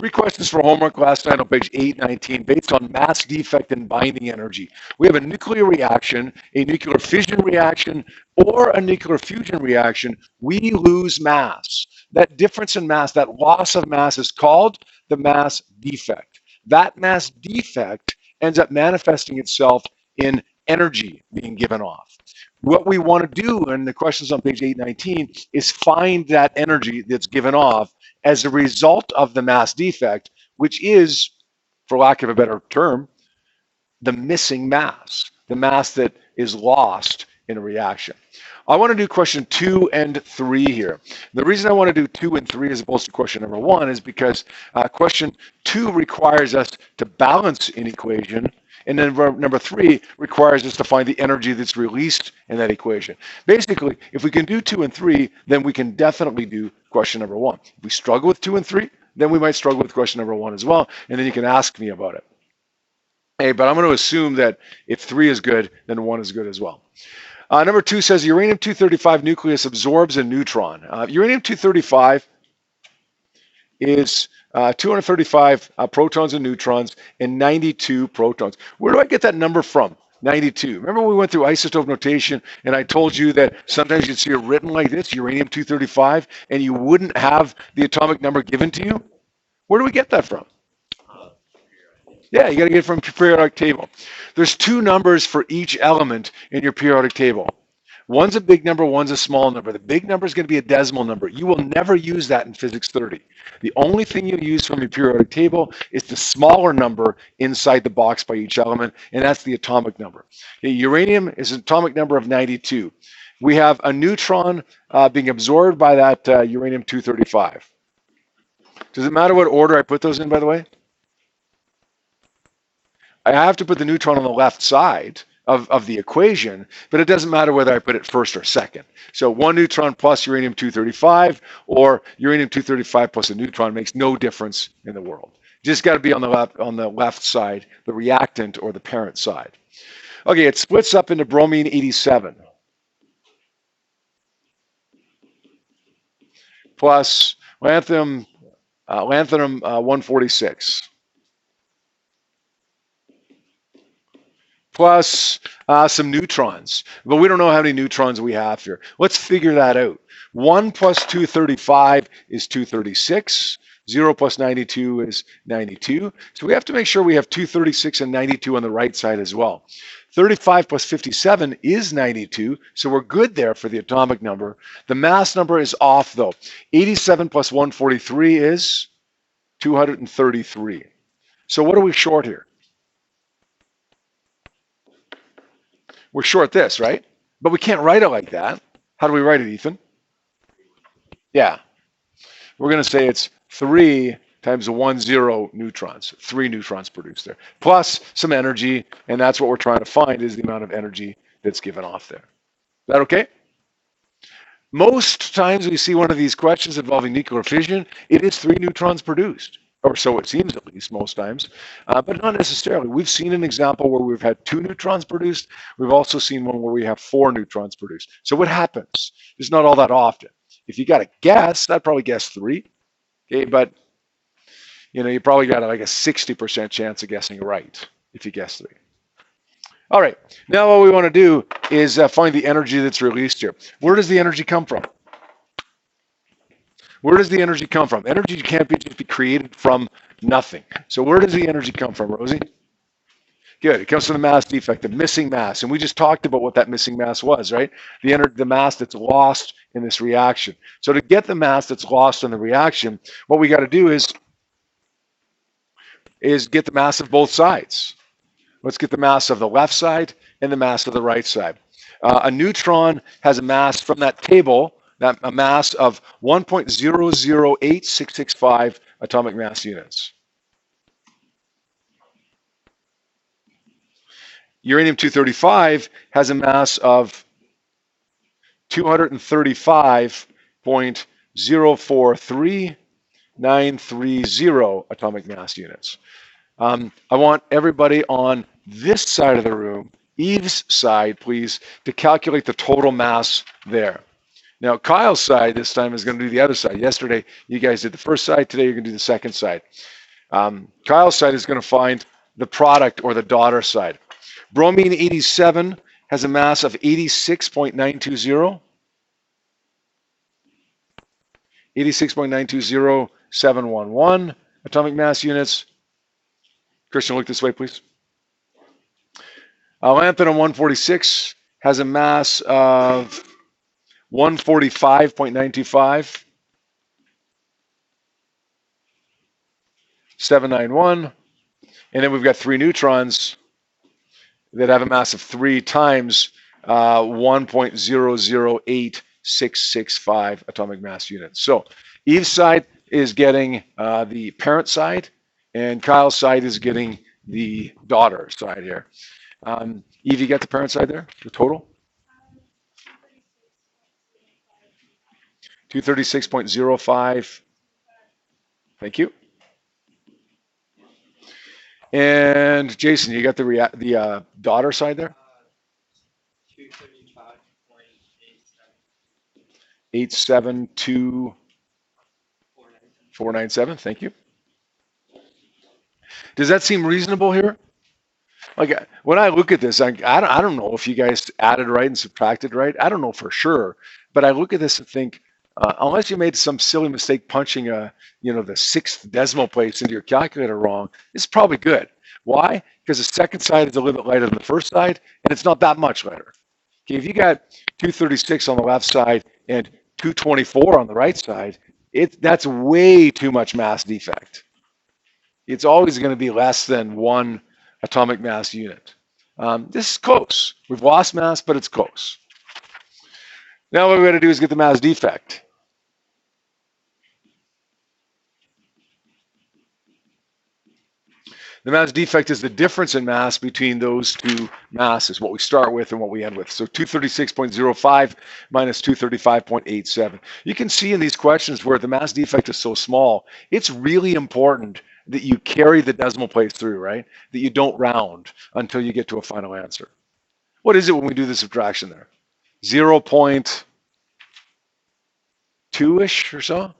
Three questions for homework last night on page 819 based on mass defect and binding energy. We have a nuclear reaction, a nuclear fission reaction, or a nuclear fusion reaction. We lose mass. That difference in mass, that loss of mass is called the mass defect. That mass defect ends up manifesting itself in energy being given off. What we want to do, and the questions on page 819, is find that energy that's given off as a result of the mass defect, which is, for lack of a better term, the missing mass, the mass that is lost in a reaction. I want to do question 2 and 3 here. The reason I want to do 2 and 3 as opposed to question number 1 is because question 2 requires us to balance an equation, and then number 3 requires us to find the energy that's released in that equation. Basically, if we can do 2 and 3, then we can definitely do question number 1. If we struggle with 2 and 3, then we might struggle with question number 1 as well, and then you can ask me about it. Hey, but I'm going to assume that if 3 is good, then 1 is good as well. Number 2 says uranium-235 nucleus absorbs a neutron. Uranium-235 is 235 protons and neutrons and 92 protons. Where do I get that number from? 92. Remember we went through isotope notation and I told you that sometimes you'd see it written like this, uranium-235, and you wouldn't have the atomic number given to you? Where do we get that from? Yeah, you got to get it from your periodic table. There's 2 numbers for each element in your periodic table. One's a big number, one's a small number. The big number is going to be a decimal number. You will never use that in physics 30. The only thing you use from your periodic table is the smaller number inside the box by each element, and that's the atomic number. Okay, uranium is an atomic number of 92. We have a neutron being absorbed by that uranium-235. Does it matter what order I put those in, by the way? I have to put the neutron on the left side of the equation, but it doesn't matter whether I put it first or second. So 1 neutron plus uranium-235 or uranium-235 plus a neutron makes no difference in the world. Just got to be on the left side, the reactant or the parent side. Okay, it splits up into bromine-87 plus lanthanum-146. Plus some neutrons. But we don't know how many neutrons we have here. Let's figure that out. 1 plus 235 is 236. 0 plus 92 is 92. So we have to make sure we have 236 and 92 on the right side as well. 35 plus 57 is 92, so we're good there for the atomic number. The mass number is off though. 87 plus 143 is 233. So what are we short here? We're short this, right? But we can't write it like that. How do we write it, Ethan? Yeah. We're going to say it's 3 times 1, 0 neutrons. 3 neutrons produced there. Plus some energy, and that's what we're trying to find is the amount of energy that's given off there. Is that okay? Most times we see one of these questions involving nuclear fission, it is 3 neutrons produced. Or so it seems, at least most times, but not necessarily. We've seen an example where we've had 2 neutrons produced. We've also seen one where we have 4 neutrons produced. So what happens? It's not all that often. If you got to guess, I'd probably guess 3. Okay, but you probably got like a 60% chance of guessing right if you guess 3. All right, now what we want to do is find the energy that's released here. Where does the energy come from? Where does the energy come from? Energy can't just be created from nothing. So where does the energy come from, Rosie? Good. It comes from the mass defect, the missing mass. And we just talked about what that missing mass was, right? The mass that's lost in this reaction. So to get the mass that's lost in the reaction, what we got to do is get the mass of both sides. Let's get the mass of the left side and the mass of the right side. A neutron has a mass from that table, a mass of 1.008665 atomic mass units. Uranium-235 has a mass of 235.043930 atomic mass units. I want everybody on this side of the room, Eve's side, please, to calculate the total mass there. Now, Kyle's side this time is going to do the other side. Yesterday, you guys did the first side. Today, you're going to do the second side. Kyle's side is going to find the product or the daughter side. Bromine 87 has a mass of 86.920. 86.920,711 atomic mass units. Christian, look this way, please. Lanthanum 146 has a mass of 145.925. 791. And then we've got 3 neutrons that have a mass of 3 times 1.008665 atomic mass units. So Eve's side is getting the parent side, and Kyle's side is getting the daughter side here. Eve, you got the parent side there, the total? 236.05. Thank you. And Jason, you got the daughter side there? 872,497. Thank you. Does that seem reasonable here? Like when I look at this, I don't know if you guys added right and subtracted right. I don't know for sure, but I look at this and think, unless you made some silly mistake punching the 6th decimal place into your calculator wrong, it's probably good. Why? Because the second side is a little bit lighter than the first side, and it's not that much lighter. Okay, if you got 236 on the left side and 224 on the right side, that's way too much mass defect. It's always going to be less than 1 atomic mass unit. This is close. We've lost mass, but it's close. Now what we're going to do is get the mass defect. The mass defect is the difference in mass between those two masses, what we start with and what we end with. So 236.05 minus 235.87. You can see in these questions where the mass defect is so small, it's really important that you carry the decimal place through, right? That you don't round until you get to a final answer. What is it when we do the subtraction there? 0.2-ish or so?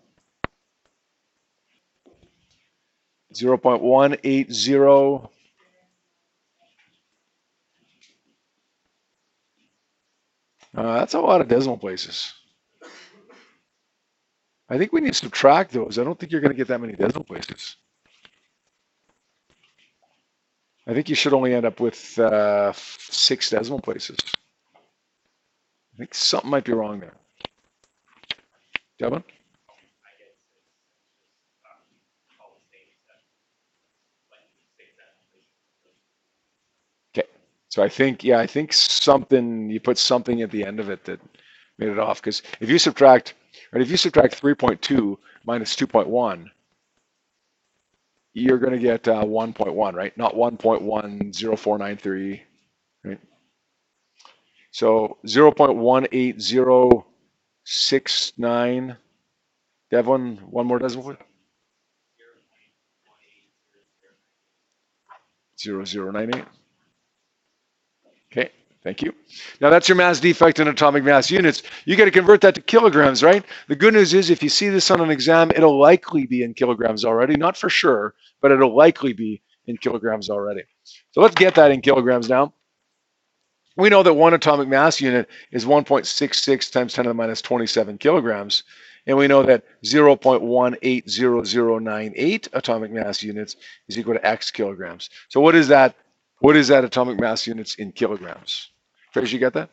0.180. That's a lot of decimal places. I think we need to subtract those. I don't think you're going to get that many decimal places. I think you should only end up with 6 decimal places. I think something might be wrong there. Devin? Okay. So I think something, you put something at the end of it that made it off. Because if you subtract 3.2 minus 2.1, you're going to get 1.1, right? Not 1.10493, right? So 0.18069. Devlin, one more decimal point. 0098. Okay, thank you. Now that's your mass defect in atomic mass units. You got to convert that to kilograms, right? The good news is if you see this on an exam, it'll likely be in kilograms already. Not for sure, but it'll likely be in kilograms already. So let's get that in kilograms now. We know that 1 atomic mass unit is 1.66 times 10 to the minus 27 kilograms. And we know that 0.180098 atomic mass units is equal to X kilograms. So what is that? What is that atomic mass units in kilograms? Fraser, you got that?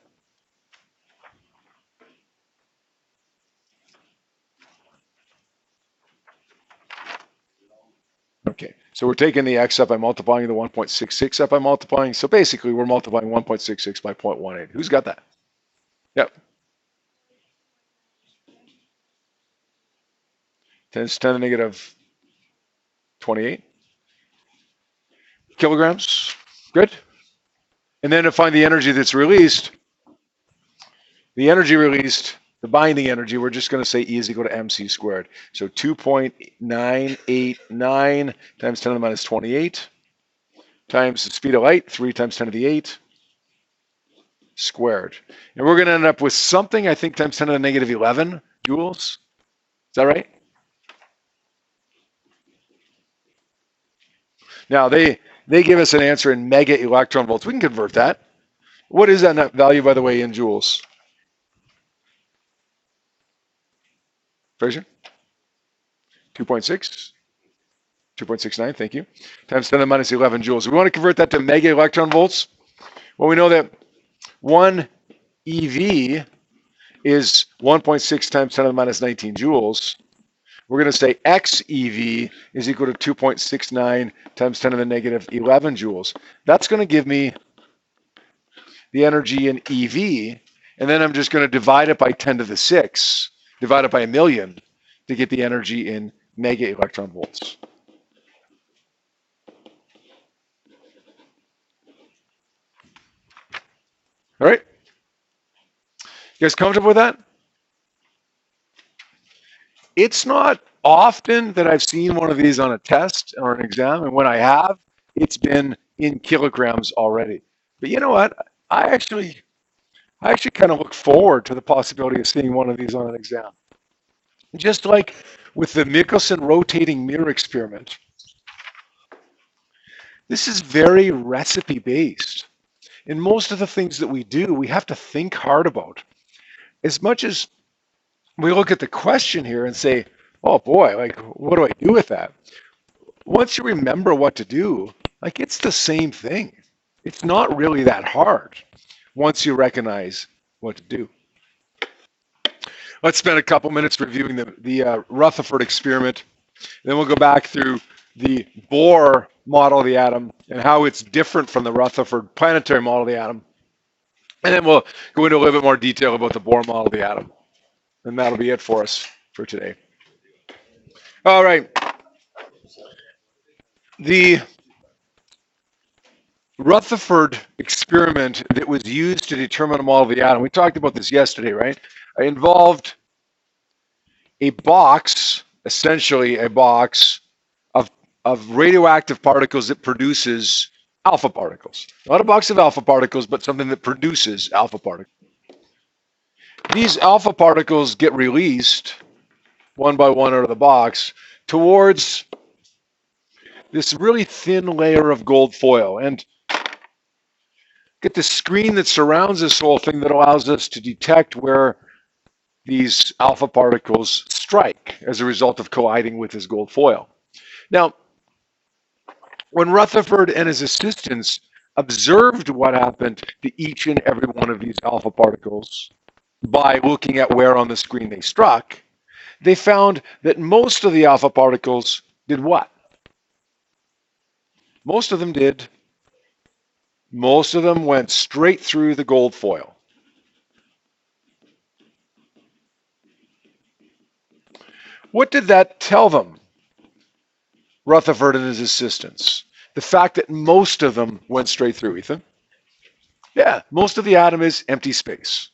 Okay, so we're taking the X up by multiplying the 1.66 up by multiplying. So basically, we're multiplying 1.66 by 0.18. Who's got that? Yep. 10 to the negative 28 kilograms. Good. And then to find the energy that's released, the energy released, the binding energy, we're just going to say E is equal to mc squared. So 2.989 times 10 to the minus 28 times the speed of light, 3 times 10 to the 8 squared. And we're going to end up with something, I think, times 10 to the negative 11 joules. Is that right? Now, they give us an answer in mega electron volts. We can convert that. What is that value, by the way, in joules? Fraser? 2.6? 2.69, thank you. Times 10 to the minus 11 joules. We want to convert that to mega electron volts. Well, we know that 1 EV is 1.6 times 10 to the minus 19 joules. We're going to say XeV is equal to 2.69 times 10 to the negative 11 joules. That's going to give me the energy in EV, and then I'm just going to divide it by 10 to the 6, divide it by a million to get the energy in mega electron volts. All right? You guys comfortable with that? It's not often that I've seen one of these on a test or an exam, and when I have, it's been in kilograms already. But you know what? I actually kind of look forward to the possibility of seeing one of these on an exam. Just like with the Michelson rotating mirror experiment, this is very recipe based. And most of the things that we do, we have to think hard about. As much as we look at the question here and say, oh boy, like, what do I do with that? Once you remember what to do, like, it's the same thing. It's not really that hard once you recognize what to do. Let's spend a couple minutes reviewing the Rutherford experiment. Then we'll go back through the Bohr model of the atom and how it's different from the Rutherford planetary model of the atom. And then we'll go into a little bit more detail about the Bohr model of the atom. And that'll be it for us for today. All right. The Rutherford experiment that was used to determine the model of the atom, we talked about this yesterday, right? It involved a box, essentially a box of radioactive particles that produces alpha particles. Not a box of alpha particles, but something that produces alpha particles. These alpha particles get released one by one out of the box towards this really thin layer of gold foil. And get the screen that surrounds this whole thing that allows us to detect where these alpha particles strike as a result of colliding with this gold foil. Now, when Rutherford and his assistants observed what happened to each and every one of these alpha particles by looking at where on the screen they struck, they found that most of the alpha particles did what? Most of them went straight through the gold foil. What did that tell them, Rutherford and his assistants? The fact that most of them went straight through, Ethan. Yeah, most of the atom is empty space.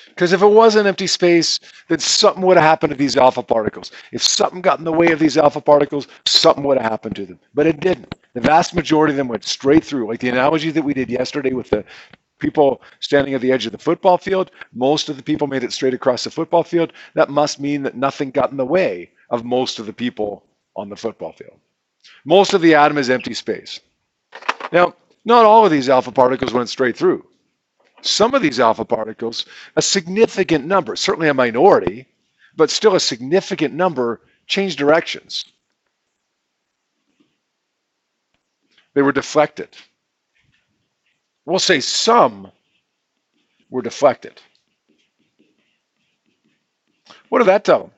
Because if it wasn't empty space, then something would have happened to these alpha particles. If something got in the way of these alpha particles, something would have happened to them. But it didn't. The vast majority of them went straight through. Like the analogy that we did yesterday with the people standing at the edge of the football field, most of the people made it straight across the football field. That must mean that nothing got in the way of most of the people on the football field. Most of the atom is empty space. Now, not all of these alpha particles went straight through. Some of these alpha particles, a significant number, certainly a minority, but still a significant number, changed directions. They were deflected. We'll say some were deflected. What did that tell them?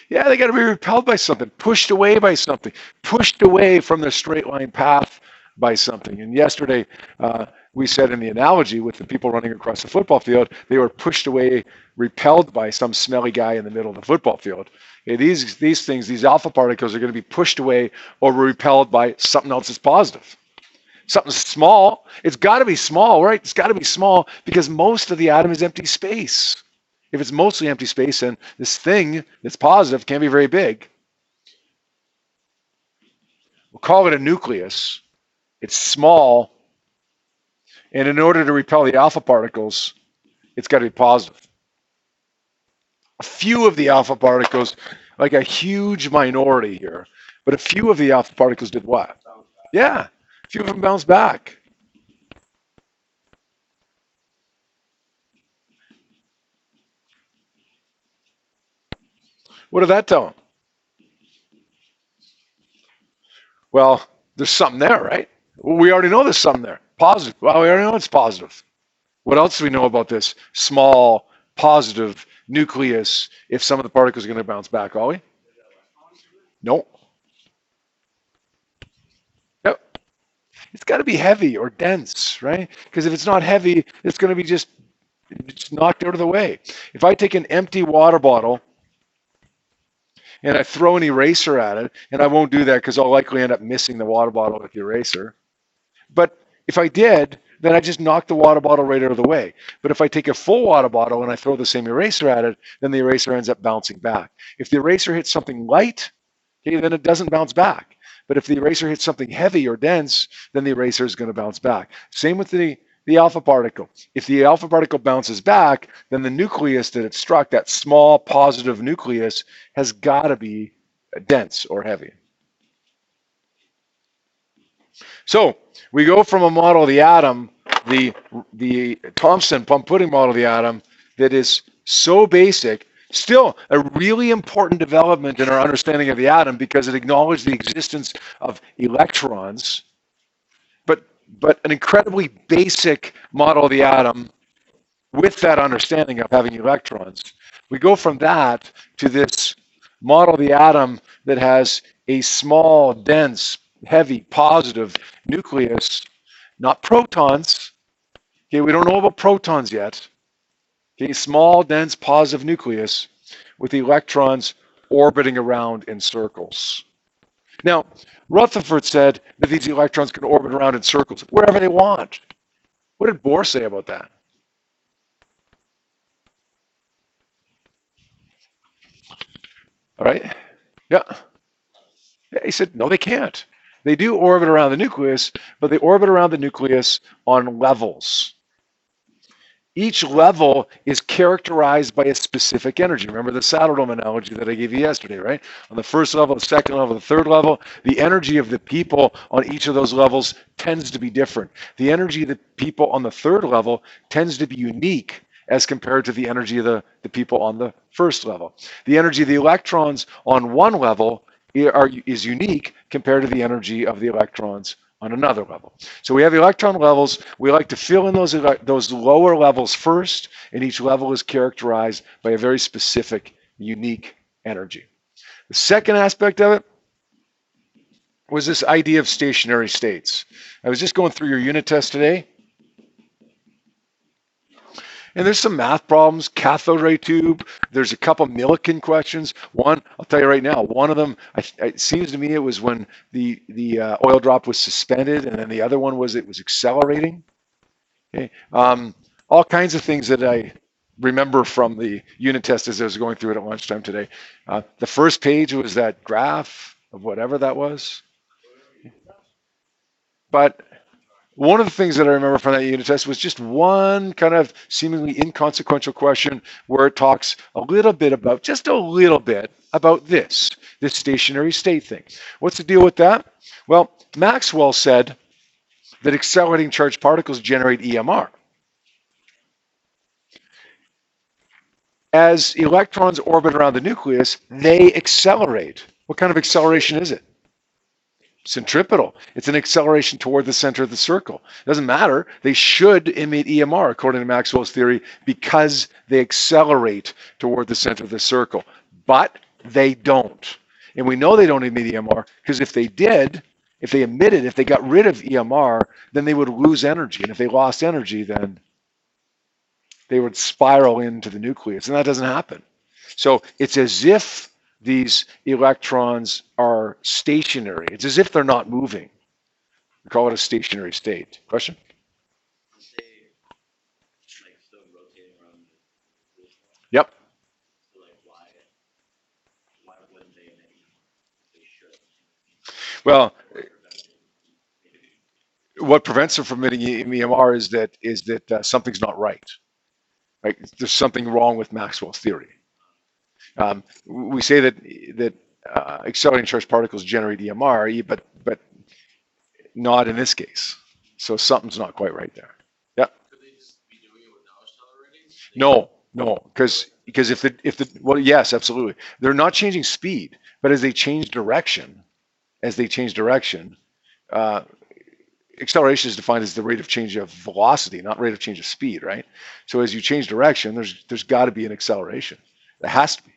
Yeah, they got to be repelled by something, pushed away by something, pushed away from their straight line path by something. And yesterday, we said in the analogy with the people running across the football field, they were pushed away, repelled by some smelly guy in the middle of the football field. Okay, these things, these alpha particles are going to be pushed away or repelled by something else that's positive. Something small. It's got to be small, right? It's got to be small because most of the atom is empty space. If it's mostly empty space, then this thing that's positive can't be very big. We'll call it a nucleus. It's small. And in order to repel the alpha particles, it's got to be positive. A few of the alpha particles, like a huge minority here, but a few of the alpha particles did what? Yeah, a few of them bounced back. What did that tell them? Well, there's something there, right? Well, we already know there's something there. Positive. Well, we already know it's positive. What else do we know about this small positive nucleus if some of the particles are going to bounce back, Ollie? No. Yep. It's got to be heavy or dense, right? Because if it's not heavy, it's going to be just knocked out of the way. If I take an empty water bottle and I throw an eraser at it, and I won't do that because I'll likely end up missing the water bottle with the eraser. But if I did, then I just knock the water bottle right out of the way. But if I take a full water bottle and I throw the same eraser at it, then the eraser ends up bouncing back. If the eraser hits something light, okay, then it doesn't bounce back. But if the eraser hits something heavy or dense, then the eraser is going to bounce back. Same with the alpha particle. If the alpha particle bounces back, then the nucleus that it struck, that small positive nucleus, has got to be dense or heavy. So we go from a model of the atom, the Thomson plum pudding model of the atom, that is so basic, still a really important development in our understanding of the atom because it acknowledged the existence of electrons, but an incredibly basic model of the atom with that understanding of having electrons. We go from that to this model of the atom that has a small, dense, heavy, positive nucleus, not protons. Okay, we don't know about protons yet. Okay, small, dense, positive nucleus with electrons orbiting around in circles. Now, Rutherford said that these electrons can orbit around in circles wherever they want. What did Bohr say about that? All right. Yeah. He said, no, they can't. They do orbit around the nucleus, but they orbit around the nucleus on levels. Each level is characterized by a specific energy. Remember the saddle dome analogy that I gave you yesterday, right? On the first level, the second level, the third level, the energy of the people on each of those levels tends to be different. The energy of the people on the third level tends to be unique as compared to the energy of the people on the first level. The energy of the electrons on one level is unique compared to the energy of the electrons on another level. So we have electron levels. We like to fill in those lower levels first, and each level is characterized by a very specific, unique energy. The second aspect of it was this idea of stationary states. I was just going through your unit test today, and there's some math problems, cathode ray tube. There's a couple Millikan questions. One, I'll tell you right now, one of them, it seems to me it was when the oil drop was suspended, and then the other one was it was accelerating. Okay. All kinds of things that I remember from the unit test as I was going through it at lunchtime today. The first page was that graph of whatever that was. But one of the things that I remember from that unit test was just one kind of seemingly inconsequential question where it talks a little bit about, just a little bit about this stationary state thing. What's the deal with that? Well, Maxwell said that accelerating charged particles generate EMR. As electrons orbit around the nucleus, they accelerate. What kind of acceleration is it? Centripetal. It's an acceleration toward the center of the circle. It doesn't matter. They should emit EMR, according to Maxwell's theory, because they accelerate toward the center of the circle. But they don't. And we know they don't emit EMR because if they did, if they emitted, if they got rid of EMR, then they would lose energy. And if they lost energy, then they would spiral into the nucleus. And that doesn't happen. So it's as if these electrons are stationary. It's as if they're not moving. We call it a stationary state. Question? Yep. Well, what prevents them from emitting EMR is that something's not right. Right? There's something wrong with Maxwell's theory. We say that accelerating charged particles generate EMR, but not in this case. So something's not quite right there. Yeah. Could they just be doing it without accelerating? No, because if the well, yes, absolutely. They're not changing speed, but as they change direction, uh, acceleration is defined as the rate of change of velocity, not rate of change of speed, right? So as you change direction, there's got to be an acceleration. There has to be.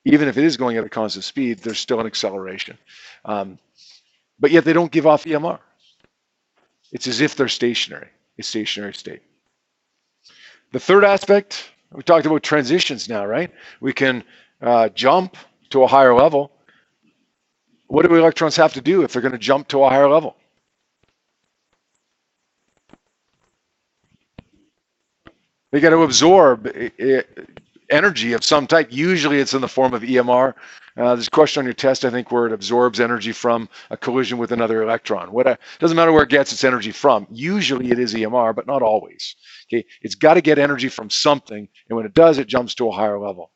Even if it is going at a constant speed, there's still an acceleration. But yet they don't give off EMR. It's as if they're stationary, a stationary state. The third aspect, we talked about transitions now, right? We can jump to a higher level. What do electrons have to do if they're going to jump to a higher level? They got to absorb energy of some type. Usually it's in the form of EMR. There's a question on your test, I think, where it absorbs energy from a collision with another electron. Doesn't matter where it gets its energy from. Usually it is EMR, but not always. Okay, it's got to get energy from something, and when it does, it jumps to a higher level.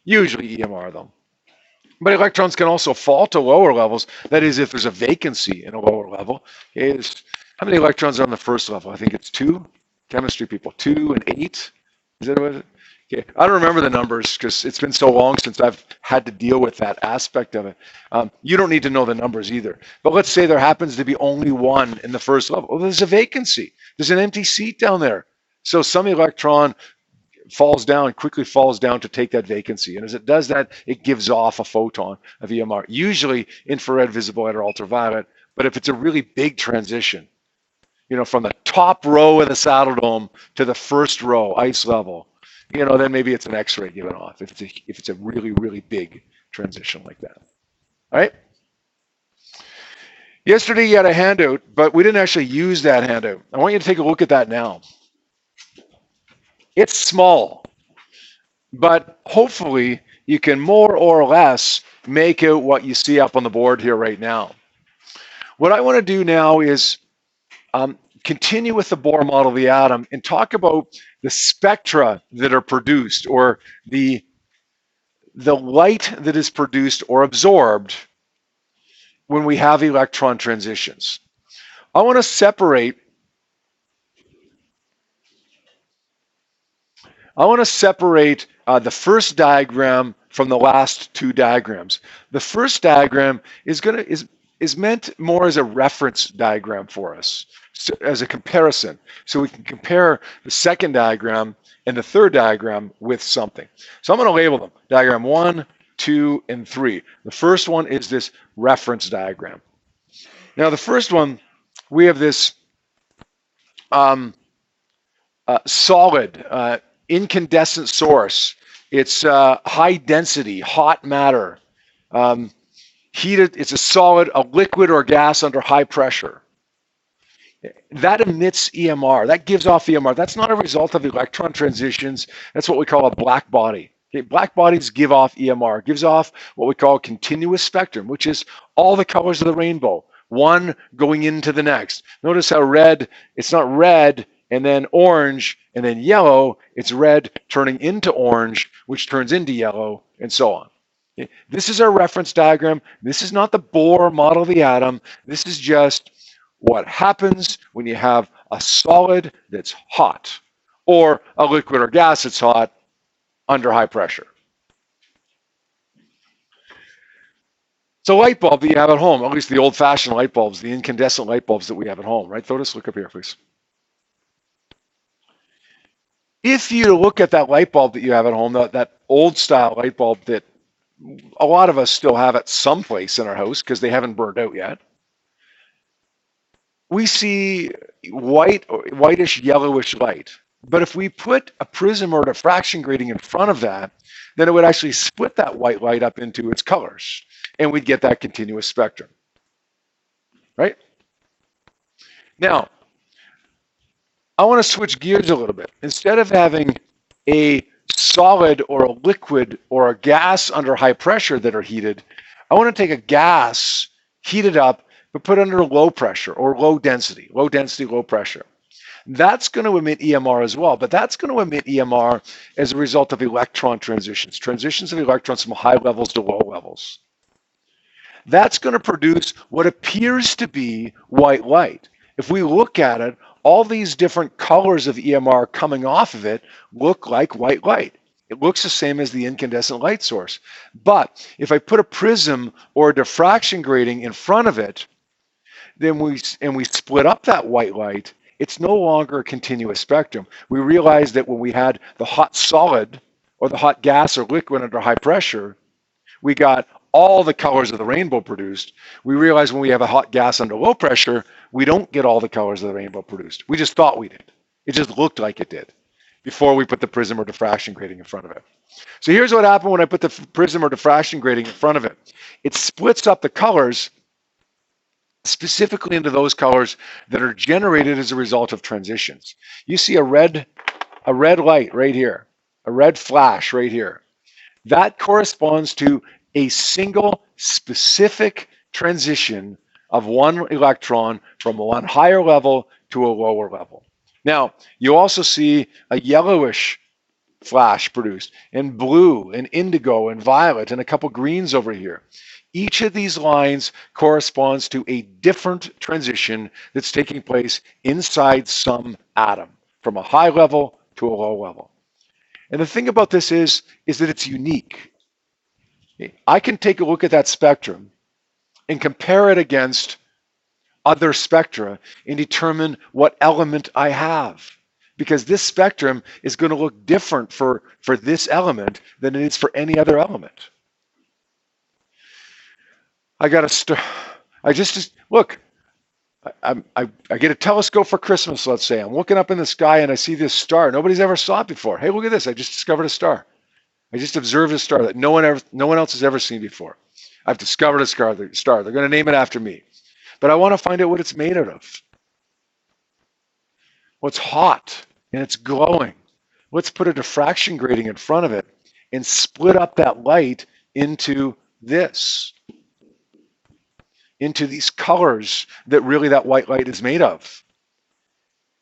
Usually EMR, though. But electrons can also fall to lower levels. That is, if there's a vacancy in a lower level. Okay, how many electrons are on the first level? I think it's 2. Chemistry people, 2 and 8. Is that what it is? Okay, I don't remember the numbers because it's been so long since I've had to deal with that aspect of it. You don't need to know the numbers either. But let's say there happens to be only 1 in the first level. Well, there's a vacancy. There's an empty seat down there. So some electron quickly falls down to take that vacancy. And as it does that, it gives off a photon of EMR, usually infrared, visible light, or ultraviolet. But if it's a really big transition, from the top row of the saddle dome to the first row, ice level, then maybe it's an X-ray given off if it's a really, really big transition like that. All right? Yesterday you had a handout, but we didn't actually use that handout. I want you to take a look at that now. It's small, but hopefully you can more or less make out what you see up on the board here right now. What I want to do now is continue with the Bohr model of the atom and talk about the spectra that are produced, or the light that is produced or absorbed when we have electron transitions. I want to separate the first diagram from the last 2 diagrams. The first diagram is meant more as a reference diagram for us, as a comparison. So we can compare the second diagram and the third diagram with something. So I'm going to label them. Diagram 1, 2, and 3. The first one is this reference diagram. Now the first one, we have this solid, incandescent source. It's high density, hot matter. Heated, it's a solid, a liquid or gas under high pressure. That emits EMR. That gives off EMR. That's not a result of electron transitions. That's what we call a black body. Okay, black bodies give off EMR. It gives off what we call a continuous spectrum, which is all the colors of the rainbow, one going into the next. Notice how red, it's not red and then orange and then yellow. It's red turning into orange, which turns into yellow, and so on. Okay, this is our reference diagram. This is not the Bohr model of the atom. This is just what happens when you have a solid that's hot, or a liquid or gas that's hot under high pressure. It's a light bulb that you have at home, at least the old-fashioned light bulbs, the incandescent light bulbs that we have at home, right, Thotis? Look up here, please. If you look at that light bulb that you have at home, that old-style light bulb that a lot of us still have at some place in our house because they haven't burned out yet, we see whitish, yellowish light. But if we put a prism or a diffraction grating in front of that, then it would actually split that white light up into its colors, and we'd get that continuous spectrum, right? Now, I want to switch gears a little bit. Instead of having a solid or a liquid or a gas under high pressure that are heated, I want to take a gas, heat it up, but put it under low pressure or low density, low pressure. That's going to emit EMR as well, but that's going to emit EMR as a result of electron transitions, transitions of electrons from high levels to low levels. That's going to produce what appears to be white light. If we look at it, all these different colors of EMR coming off of it look like white light. It looks the same as the incandescent light source. But if I put a prism or a diffraction grating in front of it, then we split up that white light, it's no longer a continuous spectrum. We realize that when we had the hot solid or the hot gas or liquid under high pressure, we got all the colors of the rainbow produced. We realize when we have a hot gas under low pressure, we don't get all the colors of the rainbow produced. We just thought we did. It just looked like it did before we put the prism or diffraction grating in front of it. So here's what happened when I put the prism or diffraction grating in front of it. It splits up the colors specifically into those colors that are generated as a result of transitions. You see a red light right here, a red flash right here. That corresponds to a single specific transition of one electron from one higher level to a lower level. Now, you also see a yellowish flash produced, and blue, and indigo, and violet, and a couple greens over here. Each of these lines corresponds to a different transition that's taking place inside some atom, from a high level to a low level. And the thing about this is that it's unique. I can take a look at that spectrum and compare it against other spectra and determine what element I have. Because this spectrum is going to look different for this element than it is for any other element. I got a I just look. I get a telescope for Christmas, let's say. I'm looking up in the sky and I see this star. Nobody's ever saw it before. Hey, look at this. I just discovered a star. I just observed a star that no one else has ever seen before. I've discovered a star. They're going to name it after me. But I want to find out what it's made out of. Well, it's hot and it's glowing. Let's put a diffraction grating in front of it and split up that light into this, into these colors that really that white light is made of.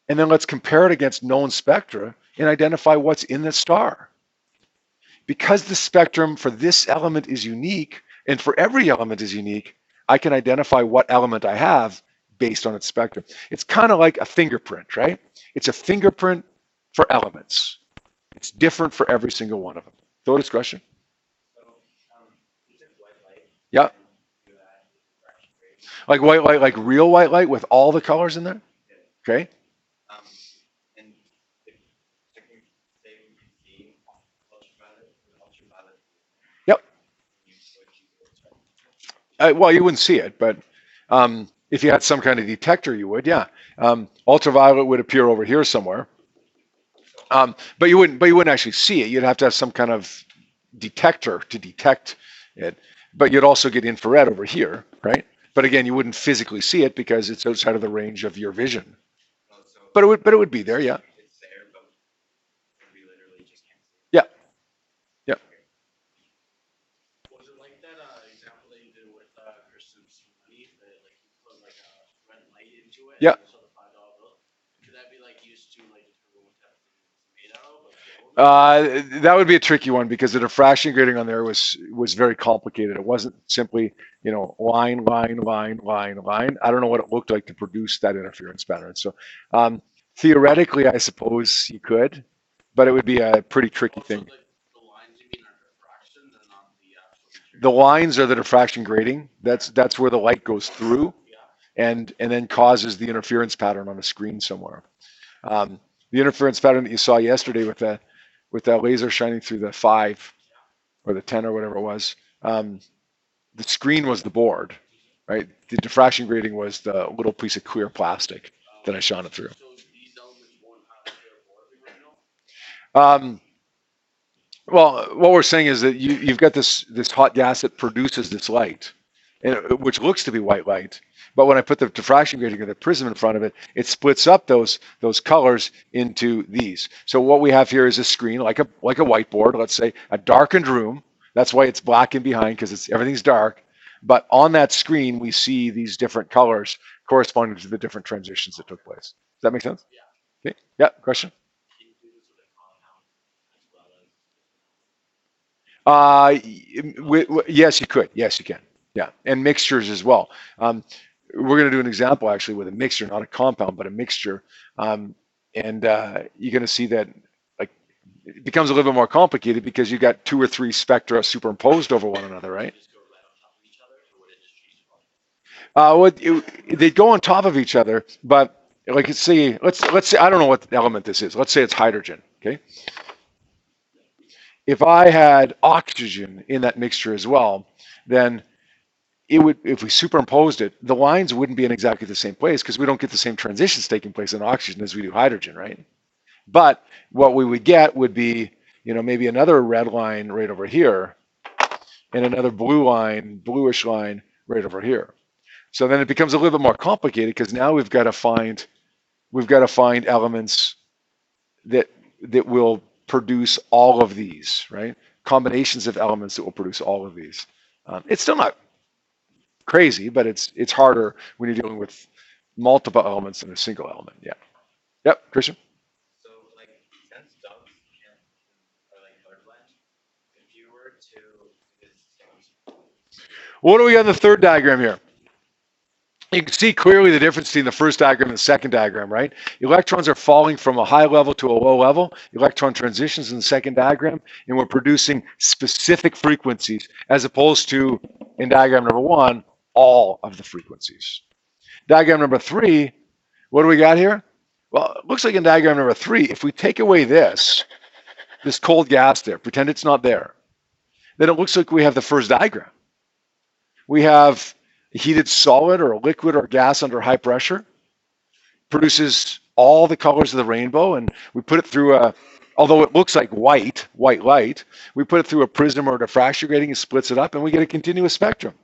And then let's compare it against known spectra and identify what's in the star. Because the spectrum for this element is unique, and for every element is unique, I can identify what element I have based on its spectrum. It's kind of like a fingerprint, right? It's a fingerprint for elements. It's different for every single one of them. Thought discussion? Yeah. Like white light, like real white light with all the colors in there? Okay. Yep. Well, you wouldn't see it, but if you had some kind of detector, you would, yeah. Ultraviolet would appear over here somewhere. But you wouldn't actually see it. You'd have to have some kind of detector to detect it. But you'd also get infrared over here, right? But again, you wouldn't physically see it because it's outside of the range of your vision. But it would be there, yeah. It's there, but we literally just can't see it. Yeah. Yeah. Was it like that example that you did with Christmas money that like you put like a red light into it? Yeah. And so the $5 bill. Could that be like used to like determine what type of thing it's made out of? Like, That would be a tricky one because the diffraction grating on there was very complicated. It wasn't simply, line. I don't know what it looked like to produce that interference pattern. So theoretically, I suppose you could, but it would be a pretty tricky thing. the lines you mean are diffraction, they're not the actual. The lines are the diffraction grating. That's where the light goes through, and then causes the interference pattern on a screen somewhere. The interference pattern that you saw yesterday with that laser shining through the 5 or the 10 or whatever it was, the screen was the board, right? The diffraction grating was the little piece of clear plastic that I shone it through. So these elements won't have their board right now? Well, what we're saying is that you've got this hot gas that produces this light, which looks to be white light. But when I put the diffraction grating or the prism in front of it, it splits up those colors into these. So what we have here is a screen, like a whiteboard, let's say, a darkened room. That's why it's black in behind, because everything's dark. But on that screen, we see these different colors corresponding to the different transitions that took place. Does that make sense? Yeah. Okay. Yeah, question? Can you do this with a compound as well as Yes, you could. Yes, you can. Yeah, and mixtures as well. We're going to do an example actually with a mixture, not a compound, but a mixture. Um, and you're going to see that like it becomes a little bit more complicated because you got 2 or 3 spectra superimposed over one another, right? just go right on top of each other, or would it just choose one? They go on top of each other, but like let's say I don't know what element this is. Let's say it's hydrogen. Okay, if I had oxygen in that mixture as well, then it would, if we superimposed it, the lines wouldn't be in exactly the same place because we don't get the same transitions taking place in oxygen as we do hydrogen, right? But what we would get would be, maybe another red line right over here and another blue line, bluish line right over here. So then it becomes a little bit more complicated because now we've got to find elements that will produce all of these, right? Combinations of elements that will produce all of these. It's still not crazy, but it's harder when you're dealing with multiple elements than a single element. Yeah. Yep, Christian. So, like, since dogs can't are like colorblind, if you were to What do we got in the third diagram here? You can see clearly the difference between the first diagram and the second diagram, right? Electrons are falling from a high level to a low level. Electron transitions in the second diagram, and we're producing specific frequencies as opposed to, in diagram number 1, all of the frequencies. Diagram number 3, what do we got here? Well, it looks like in diagram number 3, if we take away this cold gas there, pretend it's not there, then it looks like we have the first diagram. We have a heated solid or a liquid or gas under high pressure, produces all the colors of the rainbow, and we put it through although it looks like white light, we put it through a prism or a diffraction grating and splits it up, and we get a continuous spectrum.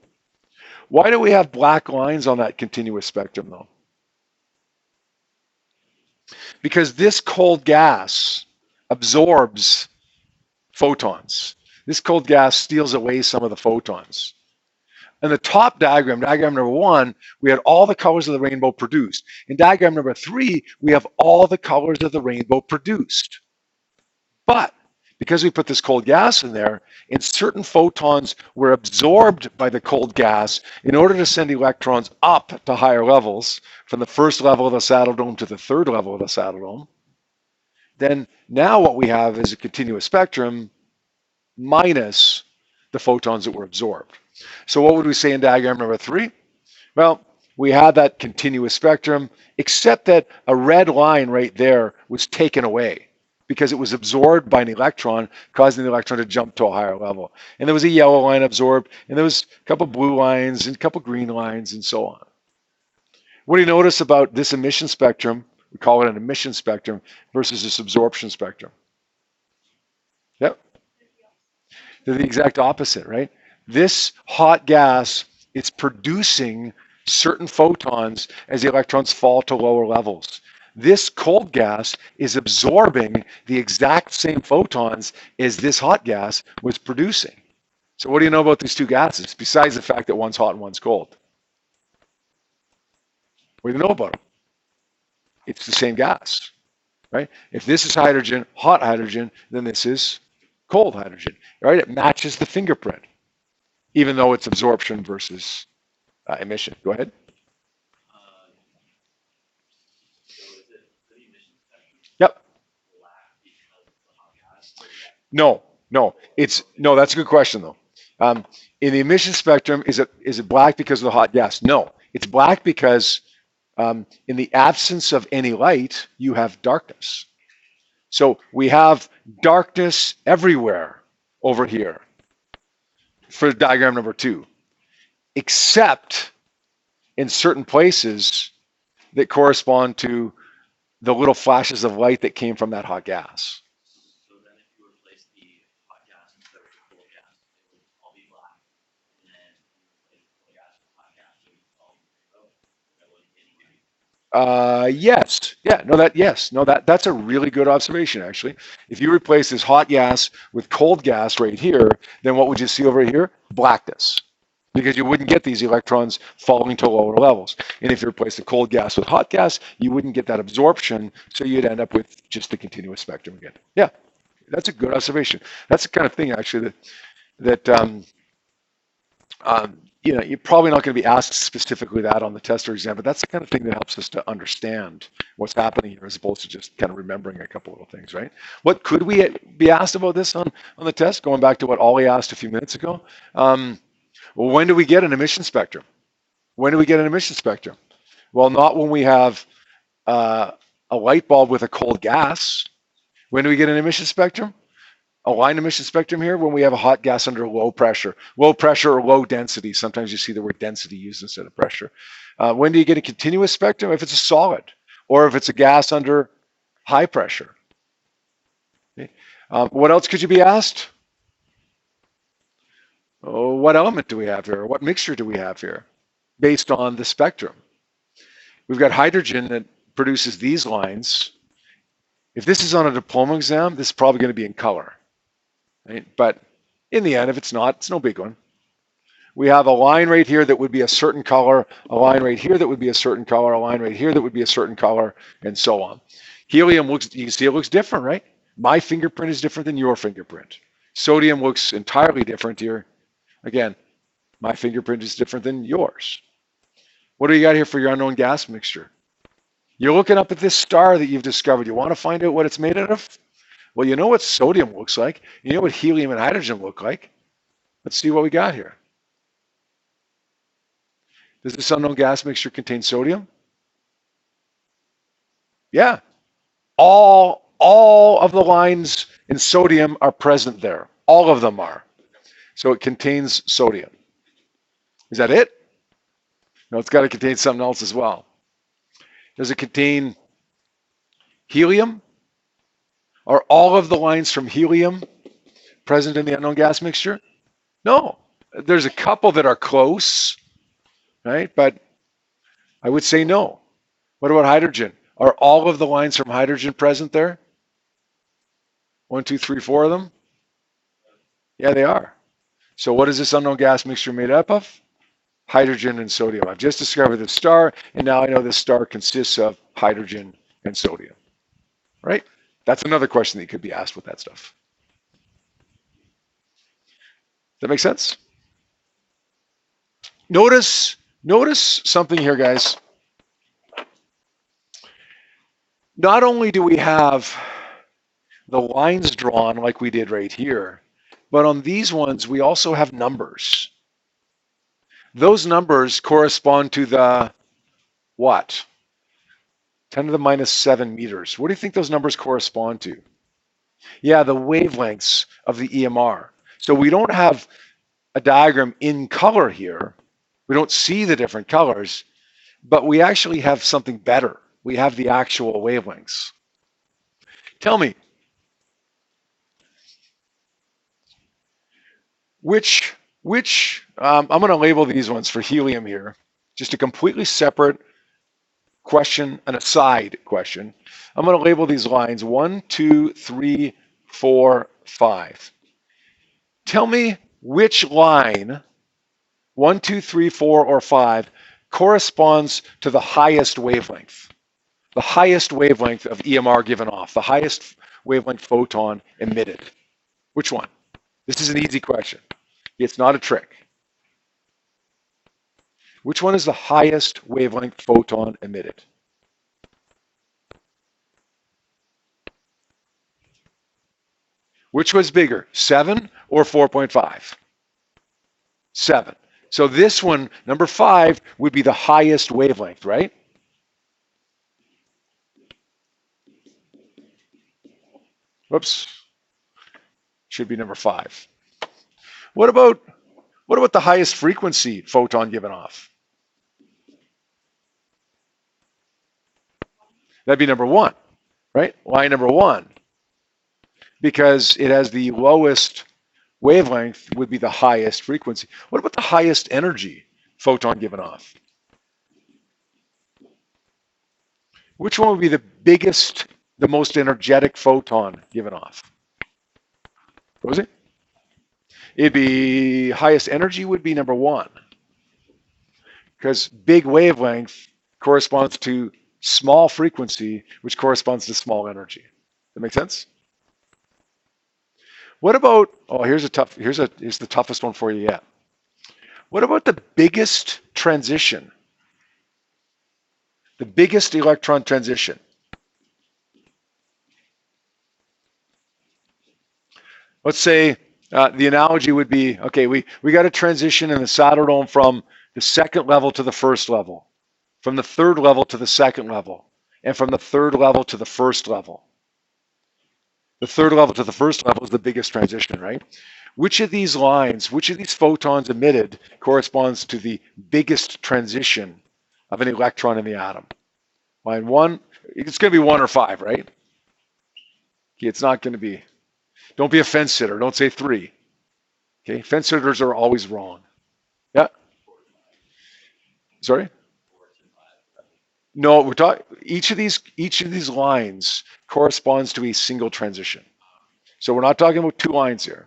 Why do we have black lines on that continuous spectrum, though? Because this cold gas absorbs photons. This cold gas steals away some of the photons. In the top diagram, diagram number 1, we had all the colors of the rainbow produced. In diagram number 3, we have all the colors of the rainbow produced. But because we put this cold gas in there, and certain photons were absorbed by the cold gas in order to send electrons up to higher levels, from the first level of the saddle dome to the third level of the saddle dome, then now what we have is a continuous spectrum minus the photons that were absorbed. So what would we say in diagram number 3? Well, we had that continuous spectrum, except that a red line right there was taken away because it was absorbed by an electron, causing the electron to jump to a higher level. And there was a yellow line absorbed, and there was a couple blue lines and a couple green lines and so on. What do you notice about this emission spectrum? We call it an emission spectrum versus this absorption spectrum. Yep. They're the exact opposite, right? This hot gas is producing certain photons as the electrons fall to lower levels. This cold gas is absorbing the exact same photons as this hot gas was producing. So what do you know about these two gases, besides the fact that one's hot and one's cold? What do you know about them? It's the same gas, right? If this is hydrogen, hot hydrogen, then this is cold hydrogen, right? It matches the fingerprint, even though it's absorption versus emission. Go ahead. Yep. No. That's a good question though. In the emission spectrum, is it black because of the hot gas? No, it's black because in the absence of any light, you have darkness. So we have darkness everywhere over here for diagram number 2, except in certain places that correspond to the little flashes of light that came from that hot gas. So then if you replace the hot gas instead of the cold gas, it would all be black. And then if you replace the cold gas with hot gas, it would all be rainbow. That wouldn't be any green. Yes. Yeah, no, that's a really good observation, actually. If you replace this hot gas with cold gas right here, then what would you see over here? Blackness. because you wouldn't get these electrons falling to lower levels. And if you replace the cold gas with hot gas, you wouldn't get that absorption, so you'd end up with just the continuous spectrum again. Yeah, that's a good observation. That's the kind of thing, actually, that you know, you're probably not going to be asked specifically that on the test or exam, but that's the kind of thing that helps us to understand what's happening here, as opposed to just kind of remembering a couple little things, right? What could we be asked about this on the test? Going back to what Ollie asked a few minutes ago. Well, when do we get an emission spectrum? When do we get an emission spectrum? Well, not when we have a light bulb with a cold gas. When do we get an emission spectrum? A line emission spectrum here when we have a hot gas under low pressure or low density. Sometimes you see the word density used instead of pressure. When do you get a continuous spectrum? If it's a solid, or if it's a gas under high pressure. Okay. What else could you be asked? Oh, what element do we have here? What mixture do we have here based on the spectrum? We've got hydrogen that produces these lines. If this is on a diploma exam, this is probably going to be in color. Right? But in the end, if it's not, it's no big one. We have a line right here that would be a certain color, a line right here that would be a certain color, a line right here that would be a certain color, and so on. Helium looks, you can see it looks different, right? My fingerprint is different than your fingerprint. Sodium looks entirely different here. Again, my fingerprint is different than yours. What do you got here for your unknown gas mixture? You're looking up at this star that you've discovered. You want to find out what it's made out of? Well, you know what sodium looks like. You know what helium and hydrogen look like. Let's see what we got here. Does this unknown gas mixture contain sodium? Yeah. All of the lines in sodium are present there. All of them are. So it contains sodium. Is that it? No, it's got to contain something else as well. Does it contain helium? Are all of the lines from helium present in the unknown gas mixture? No. There's a couple that are close, right? But I would say no. What about hydrogen? Are all of the lines from hydrogen present there? 1, 2, 3, 4 of them? Yeah, they are. So what is this unknown gas mixture made up of? Hydrogen and sodium. I've just discovered this star, and now I know this star consists of hydrogen and sodium, right? That's another question that you could be asked with that stuff. Does that make sense? Notice something here, guys. Not only do we have the lines drawn like we did right here, but on these ones, we also have numbers. Those numbers correspond to the what? 10 to the minus 7 meters. What do you think those numbers correspond to? Yeah, the wavelengths of the EMR. So we don't have a diagram in color here. We don't see the different colors, but we actually have something better. We have the actual wavelengths. Tell me, which I'm going to label these ones for helium here, just a completely separate question, an aside question. I'm going to label these lines 1, 2, 3, 4, 5. Tell me which line, 1, 2, 3, 4, or 5, corresponds to the highest wavelength. The highest wavelength of EMR given off, the highest wavelength photon emitted. Which one? This is an easy question. It's not a trick. Which one is the highest wavelength photon emitted? Which was bigger, 7 or 4.5? 7. So this one, number 5, would be the highest wavelength, right? Whoops. Should be number 5. What about the highest frequency photon given off? That'd be number 1, right? Line number 1. Because it has the lowest wavelength would be the highest frequency. What about the highest energy photon given off? Which one would be the biggest, the most energetic photon given off? What was it? It'd be highest energy would be number 1. because big wavelength corresponds to small frequency, which corresponds to small energy. That make sense? What about, oh, here's the toughest one for you yet. What about the biggest transition? The biggest electron transition? Let's say the analogy would be, okay, we got a transition in the solder dome from the second level to the first level, from the third level to the second level, and from the third level to the first level. The third level to the first level is the biggest transition, right? Which of these lines, which of these photons emitted corresponds to the biggest transition of an electron in the atom? Line 1, it's going to be 1 or 5, right? Okay, it's not going to be. Don't be a fence sitter. Don't say 3. Okay, fence sitters are always wrong. Yeah. Sorry? No, we're talking. Each of these lines corresponds to a single transition. So we're not talking about 2 lines here.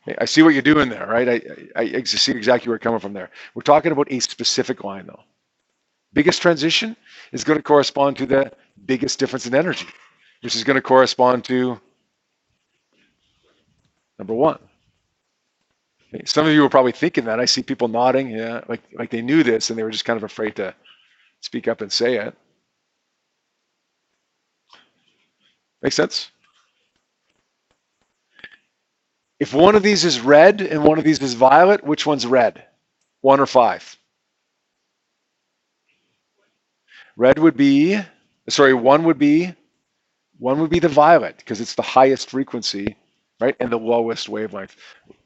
Okay, I see what you're doing there, right? I see exactly where you're coming from there. We're talking about a specific line, though. Biggest transition is going to correspond to the biggest difference in energy, which is going to correspond to number 1. Okay, some of you were probably thinking that. I see people nodding, yeah, like they knew this and they were just kind of afraid to speak up and say it. Make sense? If one of these is red and one of these is violet, which one's red? 1 or 5? Red would be, sorry, 1 would be the violet because it's the highest frequency, right, and the lowest wavelength.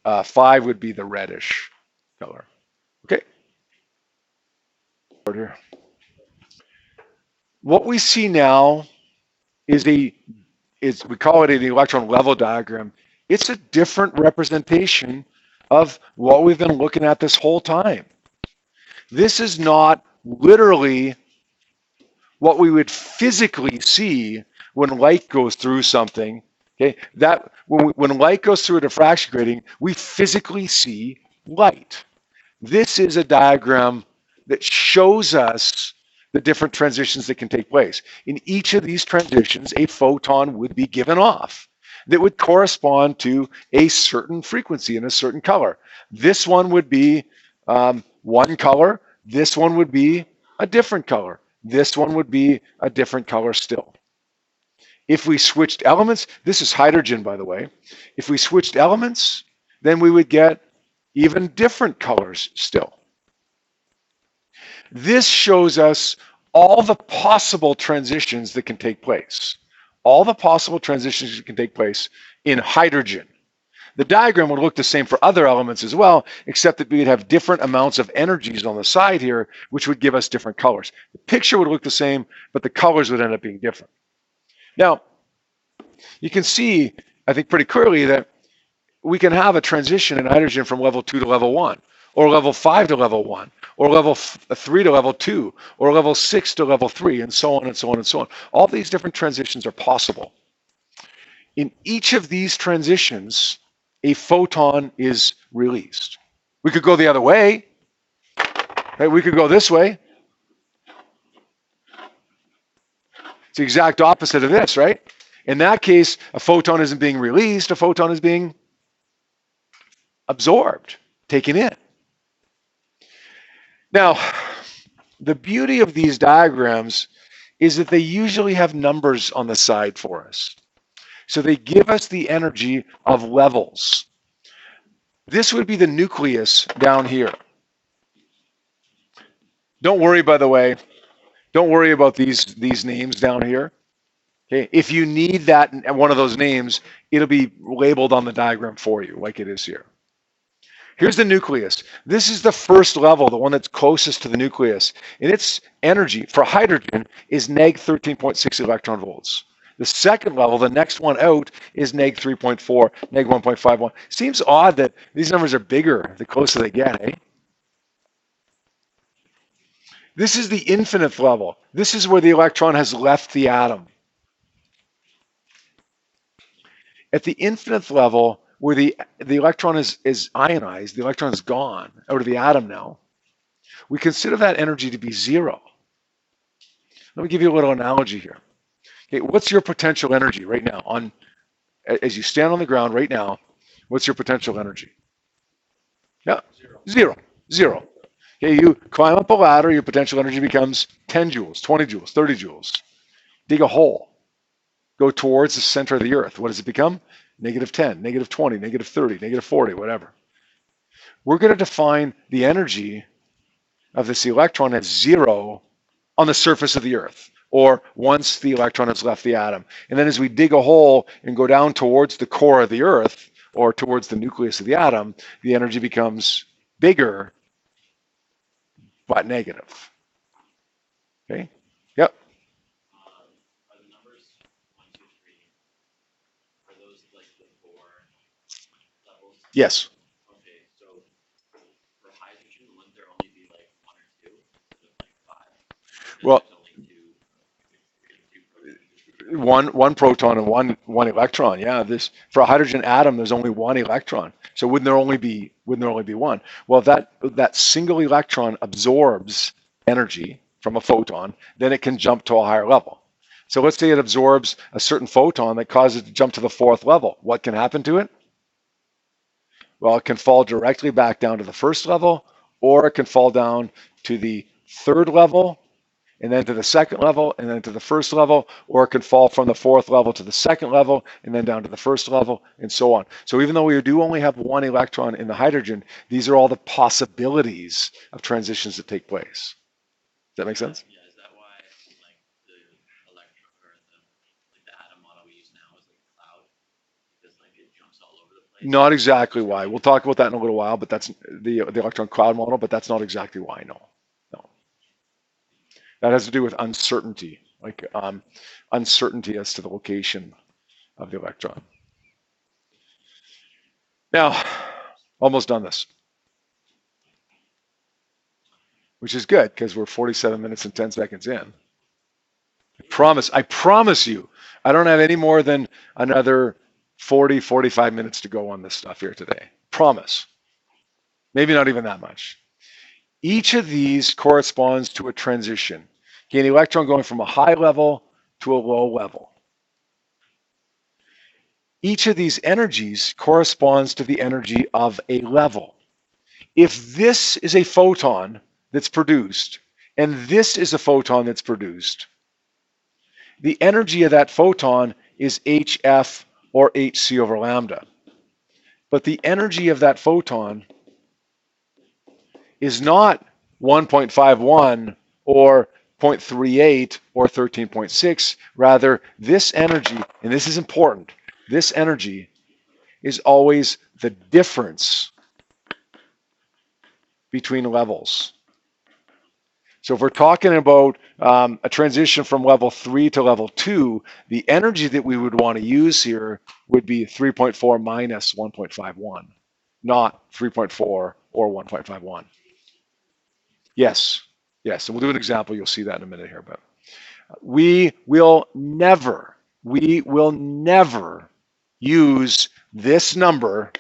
5 would be the reddish color. Okay. Here. What we see now is we call it an electron level diagram. It's a different representation of what we've been looking at this whole time. This is not literally what we would physically see when light goes through something. Okay, that when light goes through a diffraction grating, we physically see light. This is a diagram that shows us the different transitions that can take place. In each of these transitions, a photon would be given off that would correspond to a certain frequency and a certain color. This one would be one color. This one would be a different color. This one would be a different color still. If we switched elements, this is hydrogen, by the way. If we switched elements, then we would get even different colors still. This shows us all the possible transitions that can take place. All the possible transitions that can take place in hydrogen. The diagram would look the same for other elements as well, except that we would have different amounts of energies on the side here, which would give us different colors. The picture would look the same, but the colors would end up being different. Now, you can see, I think pretty clearly that we can have a transition in hydrogen from level 2 to level 1, or level 5 to level 1, or level 3 to level 2, or level 6 to level 3, and so on and so on and so on. All these different transitions are possible. In each of these transitions, a photon is released. We could go the other way. Right? We could go this way. It's the exact opposite of this, right? In that case, a photon isn't being released, a photon is being absorbed, taken in. Now, the beauty of these diagrams is that they usually have numbers on the side for us. So they give us the energy of levels. This would be the nucleus down here. Don't worry, by the way, don't worry about these names down here. Okay, if you need that one of those names, it'll be labeled on the diagram for you, like it is here. Here's the nucleus. This is the first level, the one that's closest to the nucleus. And its energy for hydrogen is neg 13.6 electron volts. The second level, the next one out, is neg 3.4, neg 1.51. Seems odd that these numbers are bigger the closer they get, eh? This is the infinite level. This is where the electron has left the atom. At the infinite level, where the electron is ionized, the electron is gone out of the atom now, we consider that energy to be zero. Let me give you a little analogy here. Okay, what's your potential energy right now as you stand on the ground right now? What's your potential energy? Yeah, zero, zero. Okay, you climb up a ladder, your potential energy becomes 10 joules, 20 joules, 30 joules. Dig a hole, go towards the center of the earth. What does it become? Negative 10, negative 20, negative 30, negative 40, whatever. We're going to define the energy of this electron as zero on the surface of the earth, or once the electron has left the atom. And then as we dig a hole and go down towards the core of the earth, or towards the nucleus of the atom, the energy becomes bigger, but negative. Okay? Yep. Are the numbers 1, 2, 3? Are those like the Bohr levels? Yes. Okay, so for hydrogen, wouldn't there only be like 1 or 2 instead of like 5? Well, There's only two protons. one proton and one electron. Yeah, this for a hydrogen atom, there's only one electron. So wouldn't there only be one? Well, that single electron absorbs energy from a photon, then it can jump to a higher level. So let's say it absorbs a certain photon that causes it to jump to the 4th level. What can happen to it? Well, it can fall directly back down to the 1st level, or it can fall down to the 3rd level, and then to the 2nd level, and then to the 1st level, or it can fall from the 4th level to the 2nd level, and then down to the 1st level, and so on. So even though we do only have one electron in the hydrogen, these are all the possibilities of transitions that take place. Does that make sense? Yeah, is that why like the electron or the atom model we use now is like a cloud? Because like it jumps all over the place. Not exactly why. We'll talk about that in a little while, but that's the electron cloud model, but that's not exactly why, no. That has to do with uncertainty, like uncertainty as to the location of the electron. Now, almost done this, which is good because we're 47 minutes and 10 seconds in. I promise you, I don't have any more than another 40, 45 minutes to go on this stuff here today. Promise. Maybe not even that much. Each of these corresponds to a transition. Okay, an electron going from a high level to a low level. Each of these energies corresponds to the energy of a level. If this is a photon that's produced, and this is a photon that's produced, the energy of that photon is HF or Hc over lambda. But the energy of that photon is not 1.51 or 0.38 or 13.6. Rather, this energy, and this is important, this energy is always the difference between levels. So if we're talking about a transition from level 3 to level 2, the energy that we would want to use here would be 3.4 minus 1.51, not 3.4 or 1.51. Yes, yes, and we'll do an example. You'll see that in a minute here. But we will never use this number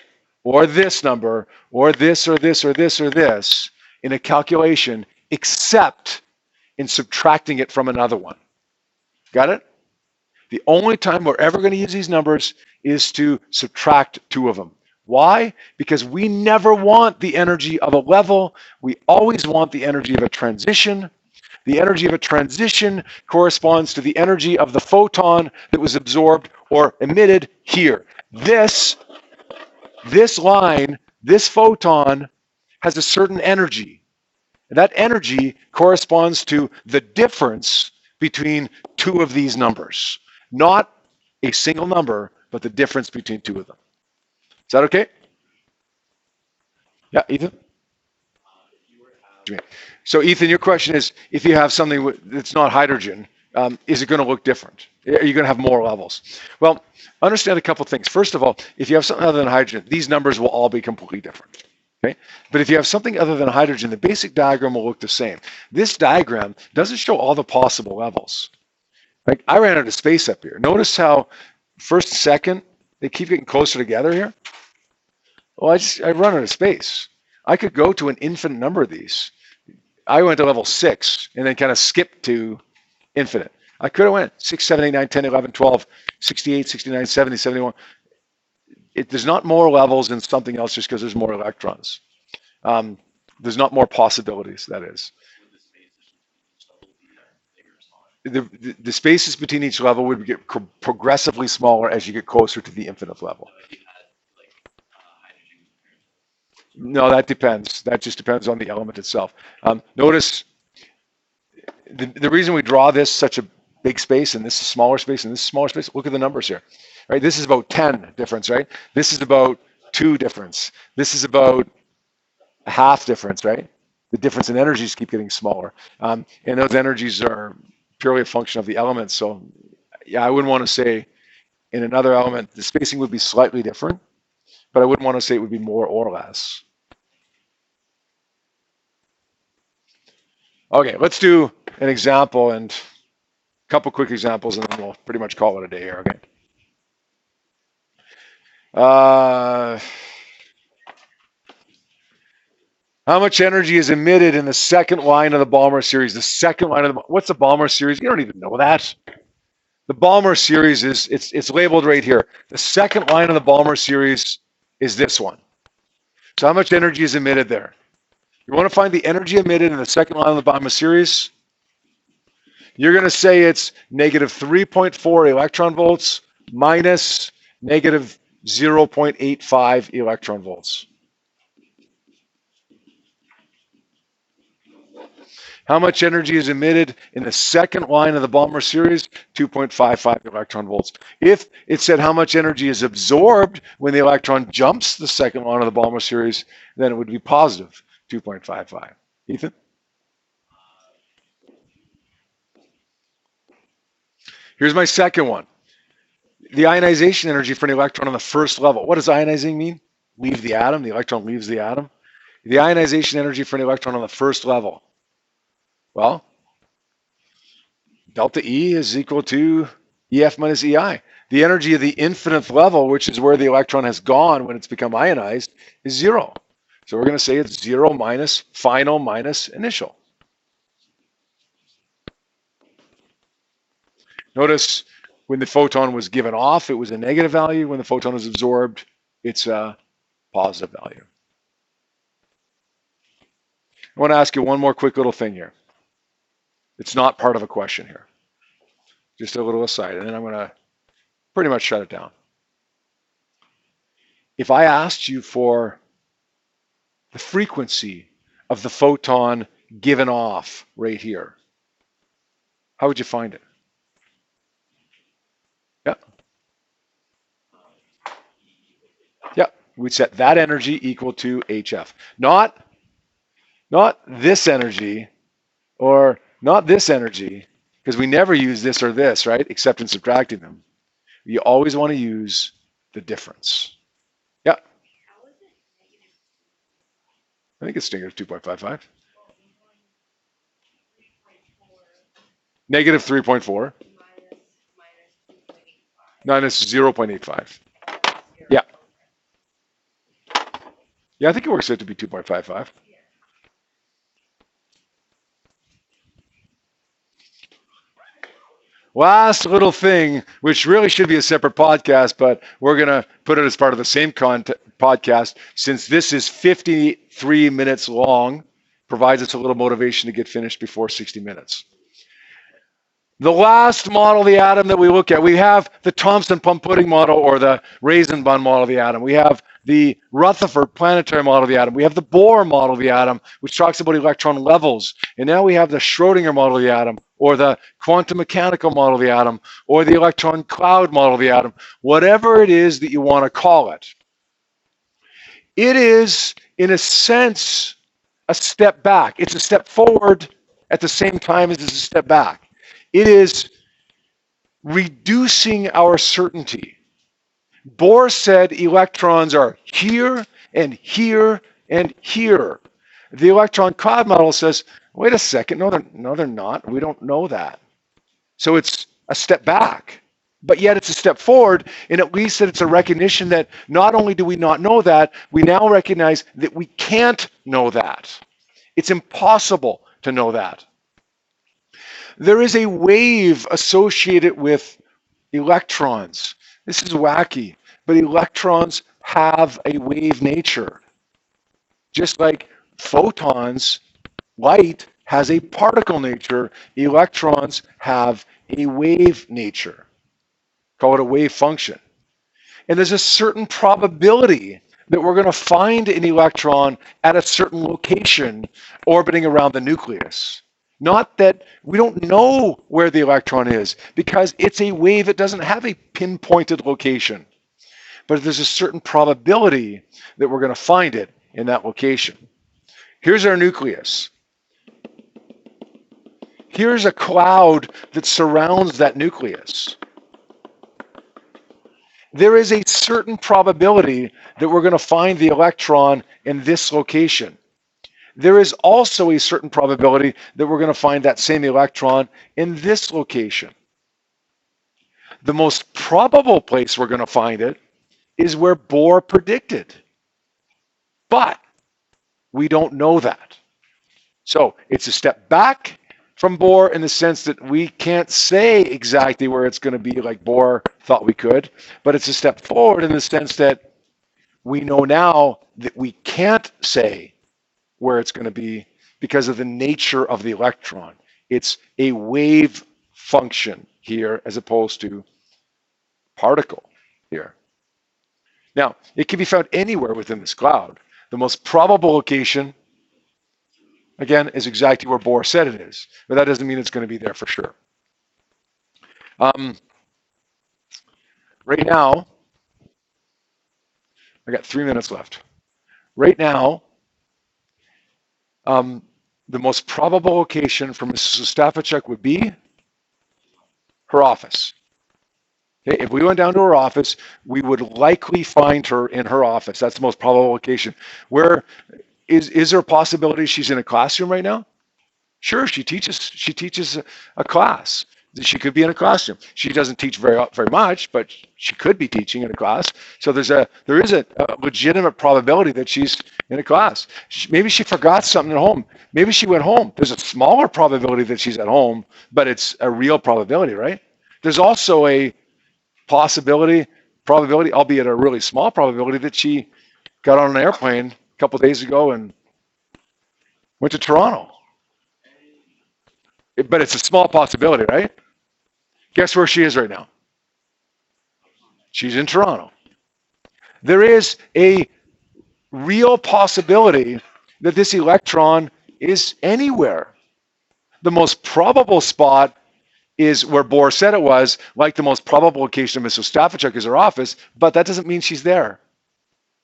or this number or this or this or this or this in a calculation except in subtracting it from another one. Got it? The only time we're ever going to use these numbers is to subtract two of them. Why? Because we never want the energy of a level. We always want the energy of a transition. The energy of a transition corresponds to the energy of the photon that was absorbed or emitted here. This line, this photon, has a certain energy. And that energy corresponds to the difference between two of these numbers. Not a single number, but the difference between two of them. Is that okay? Yeah, Ethan? So Ethan, your question is, if you have something that's not hydrogen, is it going to look different? Are you going to have more levels? Well, understand a couple things. First of all, if you have something other than hydrogen, these numbers will all be completely different. Okay? But if you have something other than hydrogen, the basic diagram will look the same. This diagram doesn't show all the possible levels. Like I ran out of space up here. Notice how first and second, they keep getting closer together here. Well, I run out of space. I could go to an infinite number of these. I went to level 6 and then kind of skipped to infinite. I could have went 6, 7, 8, 9, 10, 11, 12, 68, 69, 70, 71. There's not more levels in something else just because there's more electrons. There's not more possibilities, that is. The spaces between each level would get progressively smaller as you get closer to the infinite level. No, that depends. That just depends on the element itself. Notice the reason we draw this such a big space and this is smaller space and this is smaller space, look at the numbers here. Right? This is about 10 difference, right? This is about 2 difference. This is about a half difference, right? The difference in energies keep getting smaller. And those energies are purely a function of the elements. So yeah, I wouldn't want to say in another element, the spacing would be slightly different, but I wouldn't want to say it would be more or less. Okay, let's do an example and a couple quick examples, and then we'll pretty much call it a day here, okay? How much energy is emitted in the second line of the Balmer series? The second line of the, what's the Balmer series? You don't even know that. The Balmer series is, it's labeled right here. The second line of the Balmer series is this one. So how much energy is emitted there? You want to find the energy emitted in the second line of the Balmer series? You're going to say it's negative 3.4 electron volts minus negative 0.85 electron volts. How much energy is emitted in the second line of the Balmer series? 2.55 electron volts. If it said how much energy is absorbed when the electron jumps the second line of the Balmer series, then it would be positive 2.55. Ethan? Here's my second one. The ionization energy for an electron on the first level. What does ionizing mean? Leave the atom. The electron leaves the atom. The ionization energy for an electron on the first level. Well, delta E is equal to EF minus EI. The energy of the infinite level, which is where the electron has gone when it's become ionized, is 0. So we're going to say it's 0 minus final minus initial. Notice when the photon was given off, it was a negative value. When the photon is absorbed, it's a positive value. I want to ask you one more quick little thing here. It's not part of a question here. Just a little aside, and then I'm going to pretty much shut it down. If I asked you for the frequency of the photon given off right here, how would you find it? Yeah. Yeah, we'd set that energy equal to HF. Not this energy or not this energy, because we never use this or this, right? Except in subtracting them. You always want to use the difference. Yeah. I think it's negative 2.55. Negative 3.4. Minus 0.85. Yeah. Yeah, I think it works out to be 2.55. Last little thing, which really should be a separate podcast, but we're going to put it as part of the same podcast, since this is 53 minutes long, provides us a little motivation to get finished before 60 minutes. The last model of the atom that we look at, we have the Thomson-Plum-Pudding model or the Raisin-Bun model of the atom. We have the Rutherford planetary model of the atom. We have the Bohr model of the atom, which talks about electron levels. And now we have the Schrodinger model of the atom, or the quantum mechanical model of the atom, or the electron cloud model of the atom, whatever it is that you want to call it. It is, in a sense, a step back. It's a step forward at the same time as it's a step back. It is reducing our certainty. Bohr said electrons are here and here and here. The electron cloud model says, wait a second, no, they're not. We don't know that. So it's a step back, but yet it's a step forward, and at least that it's a recognition that not only do we not know that, we now recognize that we can't know that. It's impossible to know that. There is a wave associated with electrons. This is wacky, but electrons have a wave nature. Just like photons, light has a particle nature, electrons have a wave nature. Call it a wave function. And there's a certain probability that we're going to find an electron at a certain location orbiting around the nucleus. Not that we don't know where the electron is, because it's a wave, it doesn't have a pinpointed location. But there's a certain probability that we're going to find it in that location. Here's our nucleus. Here's a cloud that surrounds that nucleus. There is a certain probability that we're going to find the electron in this location. There is also a certain probability that we're going to find that same electron in this location. The most probable place we're going to find it is where Bohr predicted. But we don't know that. So it's a step back from Bohr in the sense that we can't say exactly where it's going to be like Bohr thought we could, but it's a step forward in the sense that we know now that we can't say where it's going to be because of the nature of the electron. It's a wave function here as opposed to particle here. Now, it can be found anywhere within this cloud. The most probable location, again, is exactly where Bohr said it is, but that doesn't mean it's going to be there for sure. Right now, I got 3 minutes left. Right now, the most probable location for Mrs. Ostapchuk would be her office. Okay, if we went down to her office, we would likely find her in her office. That's the most probable location. Where is there a possibility she's in a classroom right now? Sure, she teaches a class. She could be in a classroom. She doesn't teach very much, but she could be teaching in a class. So there is a legitimate probability that she's in a class. Maybe she forgot something at home. Maybe she went home. There's a smaller probability that she's at home, but it's a real probability, right? There's also a probability, albeit a really small probability, that she got on an airplane a couple of days ago and went to Toronto. But it's a small possibility, right? Guess where she is right now? She's in Toronto. There is a real possibility that this electron is anywhere. The most probable spot is where Bohr said it was, like the most probable location of Mrs. Ostapchuk is her office, but that doesn't mean she's there.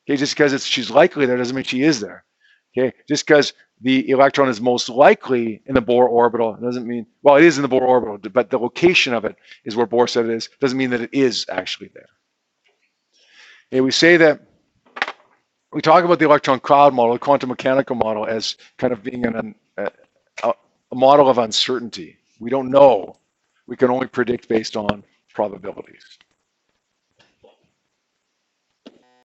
Okay, just because she's likely there doesn't mean she is there. Okay, just because the electron is most likely in the Bohr orbital doesn't mean, well, it is in the Bohr orbital, but the location of it is where Bohr said it is, doesn't mean that it is actually there. Okay, we say that, we talk about the electron cloud model, the quantum mechanical model, as kind of being a model of uncertainty. We don't know. We can only predict based on probabilities.